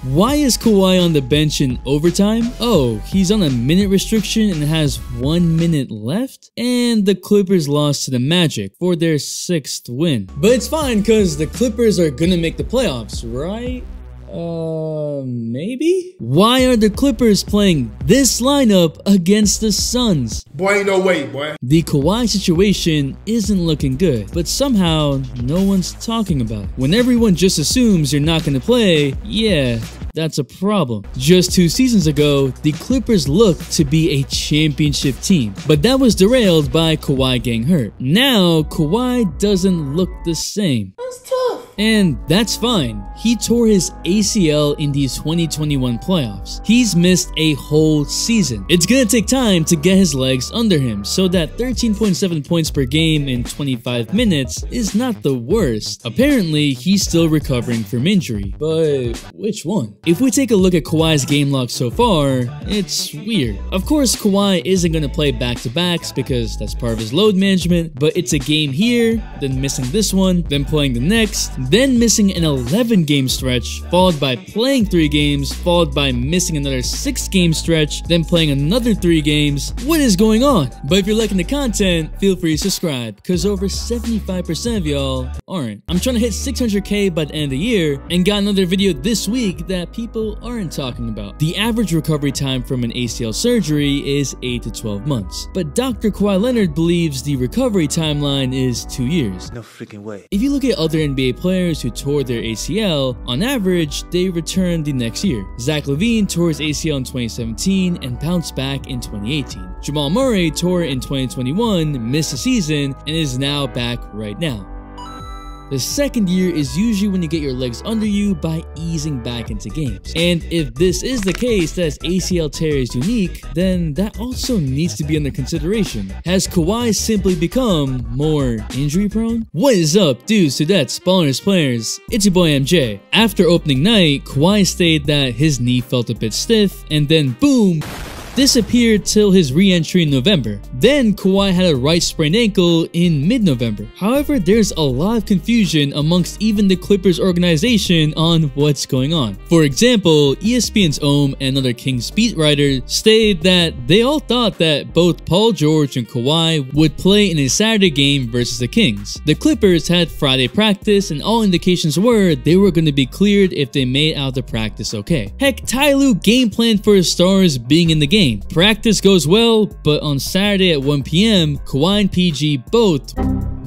Why is Kawhi on the bench in overtime? Oh, he's on a minute restriction and has 1 minute left? And the Clippers lost to the Magic for their 6th win. But it's fine because the Clippers are gonna make the playoffs, right? Maybe? Why are the Clippers playing this lineup against the Suns? Boy, ain't no way, boy. The Kawhi situation isn't looking good, but somehow no one's talking about it. When everyone just assumes you're not gonna play, yeah, that's a problem. Just 2 seasons ago, the Clippers looked to be a championship team, but that was derailed by Kawhi getting hurt. Now, Kawhi doesn't look the same. That's tough. And that's fine. He tore his ACL in the 2021 playoffs. He's missed a whole season. It's gonna take time to get his legs under him, so that 13.7 points per game in 25 minutes is not the worst. Apparently, he's still recovering from injury, but which one? If we take a look at Kawhi's game log so far, it's weird. Of course, Kawhi isn't gonna play back-to-backs because that's part of his load management, but it's a game here, then missing this one, then playing the next, then missing an 11-game stretch, followed by playing 3 games, followed by missing another 6-game stretch, then playing another 3 games. What is going on? But if you're liking the content, feel free to subscribe, because over 75% of y'all aren't. I'm trying to hit 600K by the end of the year, and got another video this week that people aren't talking about. The average recovery time from an ACL surgery is 8 to 12 months, but Dr. Kawhi Leonard believes the recovery timeline is 2 years. No freaking way. If you look at other NBA players who tore their ACL, on average, they returned the next year. Zach LaVine tore his ACL in 2017 and bounced back in 2018. Jamal Murray tore it in 2021, missed a season, and is now back right now. The second year is usually when you get your legs under you by easing back into games. And if this is the case that his ACL tear is unique, then that also needs to be under consideration. Has Kawhi simply become more injury prone? What is up, dudes, dudettes, ballers, players? It's your boy MJ. After opening night, Kawhi stated that his knee felt a bit stiff, and then boom, disappeared till his re-entry in November. Then Kawhi had a right sprained ankle in mid-November. However, there's a lot of confusion amongst even the Clippers organization on what's going on. For example, ESPN's Ohm and another Kings beat writer stated that they all thought that both Paul George and Kawhi would play in a Saturday game versus the Kings. The Clippers had Friday practice, and all indications were they were going to be cleared if they made out the practice okay. Heck, Ty Lue game planned for his stars being in the game. Practice goes well, but on Saturday at 1 p.m., Kawhi and PG both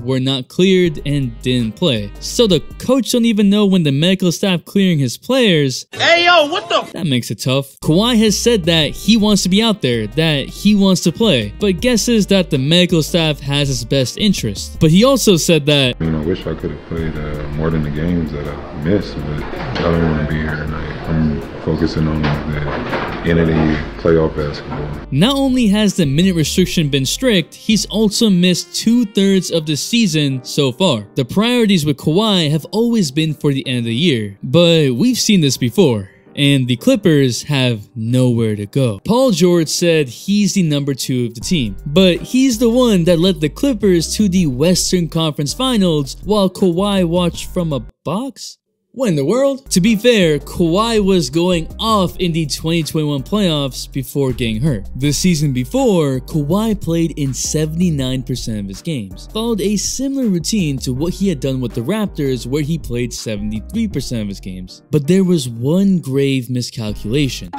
were not cleared and didn't play. So the coach don't even know when the medical staff clearing his players. Hey, yo, what the? That makes it tough. Kawhi has said that he wants to be out there, that he wants to play, but guesses that the medical staff has his best interest. But he also said that, I wish I could have played more than the games that I missed, but I don't want to be here tonight. I'm focusing on the end of the playoff basketball. Not only has the minute restriction been strict, he's also missed 2/3 of the season so far. The priorities with Kawhi have always been for the end of the year, but we've seen this before, and the Clippers have nowhere to go. Paul George said he's the number 2 of the team, but he's the one that led the Clippers to the Western Conference Finals while Kawhi watched from a box? What in the world? To be fair, Kawhi was going off in the 2021 playoffs before getting hurt. The season before, Kawhi played in 79% of his games, followed a similar routine to what he had done with the Raptors where he played 73% of his games. But there was one grave miscalculation.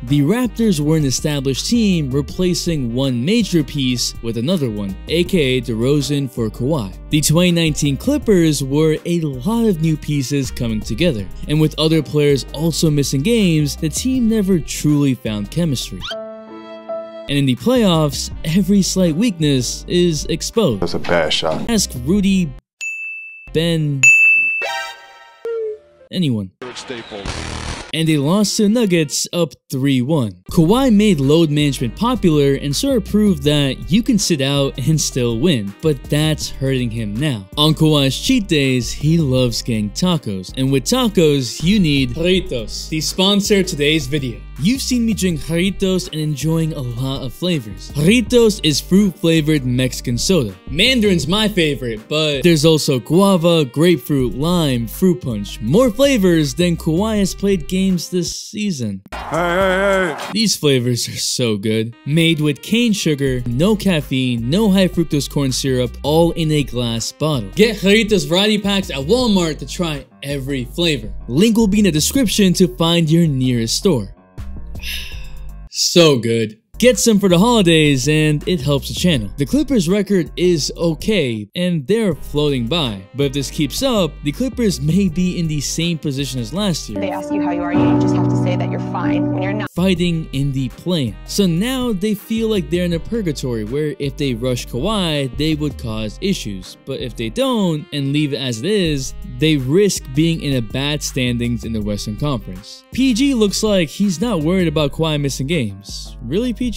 The Raptors were an established team replacing one major piece with another one, aka DeRozan for Kawhi. The 2019 Clippers were a lot of new pieces coming together, and with other players also missing games, the team never truly found chemistry. And in the playoffs, every slight weakness is exposed. That's a bad shot. Ask Rudy, Ben, anyone. And they lost to the Nuggets up 3-1. Kawhi made load management popular and sort of proved that you can sit out and still win, but that's hurting him now. On Kawhi's cheat days, he loves getting tacos, and with tacos, you need burritos, the sponsor of today's video. You've seen me drink Jarritos and enjoying a lot of flavors. Jarritos is fruit-flavored Mexican soda. Mandarin's my favorite, but there's also guava, grapefruit, lime, fruit punch. More flavors than Kawhi has played games this season. Hey. These flavors are so good. Made with cane sugar, no caffeine, no high fructose corn syrup, all in a glass bottle. Get Jarritos variety packs at Walmart to try every flavor. Link will be in the description to find your nearest store. So good. Get some for the holidays and it helps the channel. The Clippers record is okay and they're floating by, but if this keeps up, the Clippers may be in the same position as last year. They ask you how you are, you just have to say that you're fine when you're not. Fighting in the play-in. So now they feel like they're in a purgatory where if they rush Kawhi, they would cause issues. But if they don't and leave it as it is, they risk being in a bad standings in the Western Conference. PG looks like he's not worried about Kawhi missing games. Really, PG?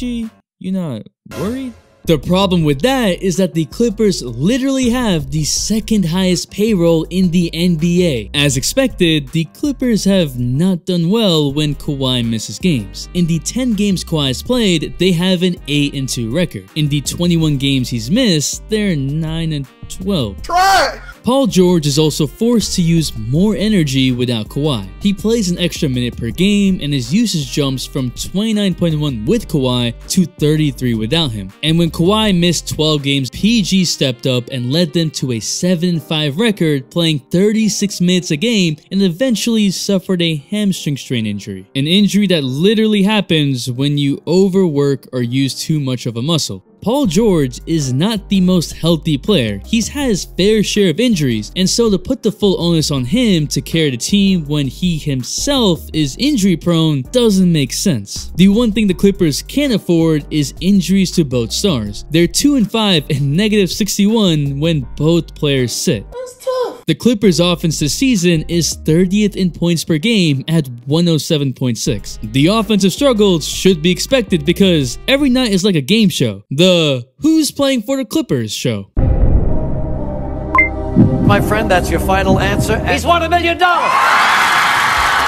You not worried? The problem with that is that the Clippers literally have the second highest payroll in the NBA. As expected, the Clippers have not done well when Kawhi misses games. In the 10 games Kawhi has played, they have an 8-2 record. In the 21 games he's missed, they're 9-12. Try! Paul George is also forced to use more energy without Kawhi. He plays an extra minute per game and his usage jumps from 29.1 with Kawhi to 33 without him. And when Kawhi missed 12 games, PG stepped up and led them to a 7-5 record, playing 36 minutes a game and eventually suffered a hamstring strain injury. An injury that literally happens when you overwork or use too much of a muscle. Paul George is not the most healthy player. He's had his fair share of injuries, and so to put the full onus on him to carry the team when he himself is injury prone doesn't make sense. The one thing the Clippers can't afford is injuries to both stars. They're 2-5 and -61 when both players sit. That's tough. The Clippers offense this season is 30th in points per game at 107.6. The offensive struggles should be expected because every night is like a game show. The Who's Playing for the Clippers show. My friend, that's your final answer. He's won $1 million!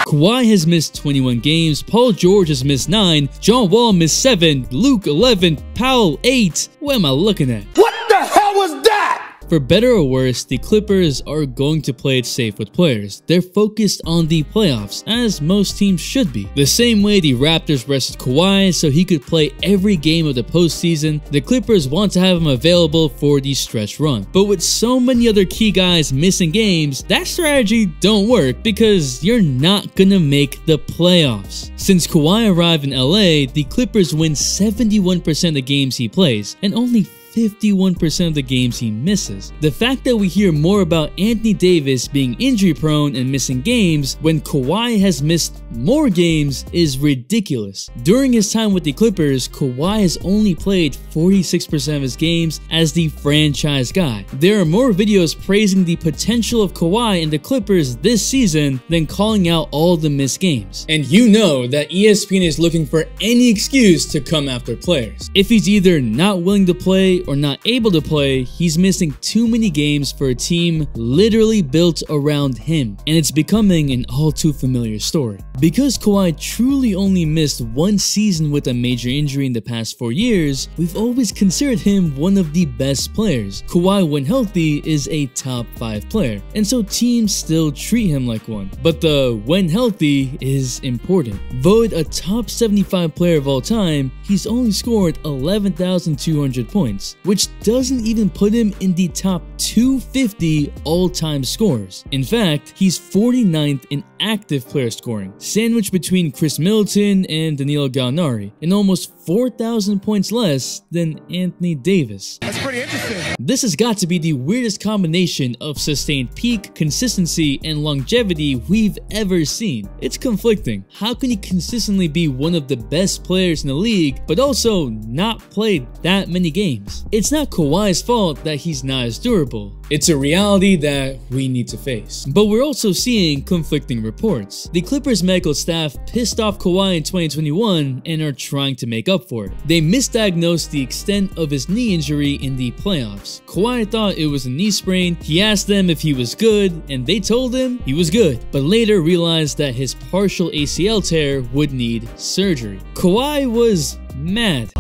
Kawhi has missed 21 games, Paul George has missed 9, John Wall missed 7, Luke 11, Powell 8. What am I looking at? What the hell was that? For better or worse, the Clippers are going to play it safe with players. They're focused on the playoffs, as most teams should be. The same way the Raptors rested Kawhi so he could play every game of the postseason, the Clippers want to have him available for the stretch run. But with so many other key guys missing games, that strategy don't work because you're not gonna make the playoffs. Since Kawhi arrived in LA, the Clippers win 71% of the games he plays, and only 51% of the games he misses. The fact that we hear more about Anthony Davis being injury prone and missing games when Kawhi has missed more games is ridiculous. During his time with the Clippers, Kawhi has only played 46% of his games as the franchise guy. There are more videos praising the potential of Kawhi and the Clippers this season than calling out all the missed games. And you know that ESPN is looking for any excuse to come after players. If he's either not willing to play or not able to play, he's missing too many games for a team literally built around him, and it's becoming an all too familiar story. Because Kawhi truly only missed one season with a major injury in the past 4 years, we've always considered him one of the best players. Kawhi, when healthy, is a top 5 player, and so teams still treat him like one. But the when healthy is important. Voted a top 75 player of all time, he's only scored 11,200 points, which doesn't even put him in the top 250 all-time scorers. In fact, he's 49th in active player scoring, sandwiched between Chris Middleton and Danilo Gallinari, and almost 4,000 points less than Anthony Davis. That's pretty interesting. This has got to be the weirdest combination of sustained peak, consistency, and longevity we've ever seen. It's conflicting. How can he consistently be one of the best players in the league, but also not play that many games? It's not Kawhi's fault that he's not as durable. It's a reality that we need to face. But we're also seeing conflicting reports. The Clippers medical staff pissed off Kawhi in 2021 and are trying to make up up for it. They misdiagnosed the extent of his knee injury in the playoffs. Kawhi thought it was a knee sprain. He asked them if he was good, and they told him he was good, but later realized that his partial ACL tear would need surgery. Kawhi was mad.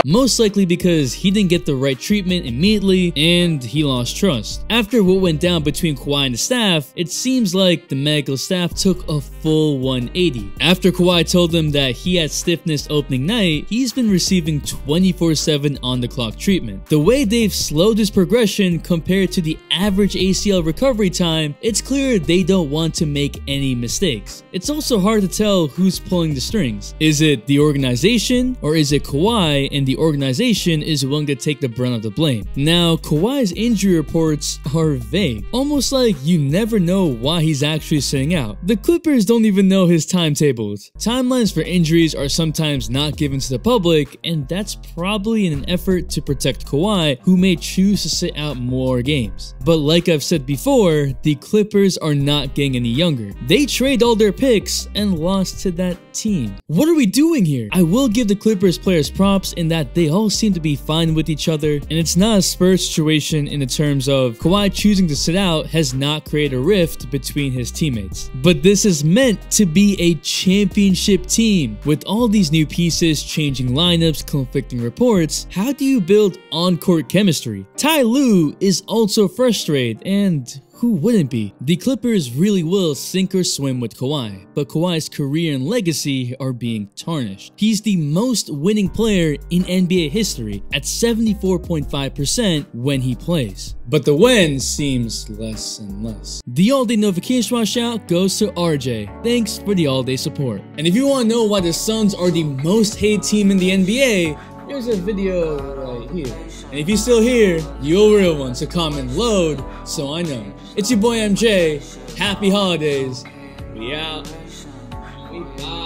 Most likely because he didn't get the right treatment immediately and he lost trust. After what went down between Kawhi and the staff, it seems like the medical staff took a full 180. After Kawhi told them that he had stiffness opening night, he's been receiving 24/7 on-the-clock treatment. The way they've slowed his progression compared to the average ACL recovery time, it's clear they don't want to make any mistakes. It's also hard to tell who's pulling the strings. Is it the organization, or is it Kawhi and the organization is willing to take the brunt of the blame? Now, Kawhi's injury reports are vague, almost like you never know why he's actually sitting out. The Clippers don't even know his timetables. Timelines for injuries are sometimes not given to the public, and that's probably in an effort to protect Kawhi, who may choose to sit out more games. But like I've said before, the Clippers are not getting any younger. They trade all their picks and lost to that team. What are we doing here? I will give the Clippers players props in that they all seem to be fine with each other, and it's not a Spurs situation in the terms of Kawhi choosing to sit out has not created a rift between his teammates. But this is meant to be a championship team. With all these new pieces, changing lineups, conflicting reports, how do you build on-court chemistry? Ty Lue is also frustrated, and who wouldn't be? The Clippers really will sink or swim with Kawhi, but Kawhi's career and legacy are being tarnished. He's the most winning player in NBA history at 74.5% when he plays. But the win seems less and less. The all-day notification watch out goes to RJ. Thanks for the all-day support. And if you want to know why the Suns are the most hated team in the NBA, here's a video right here. And if you're still here, you're a real one, so comment load so I know. It's your boy MJ. Happy holidays. We out. We bye.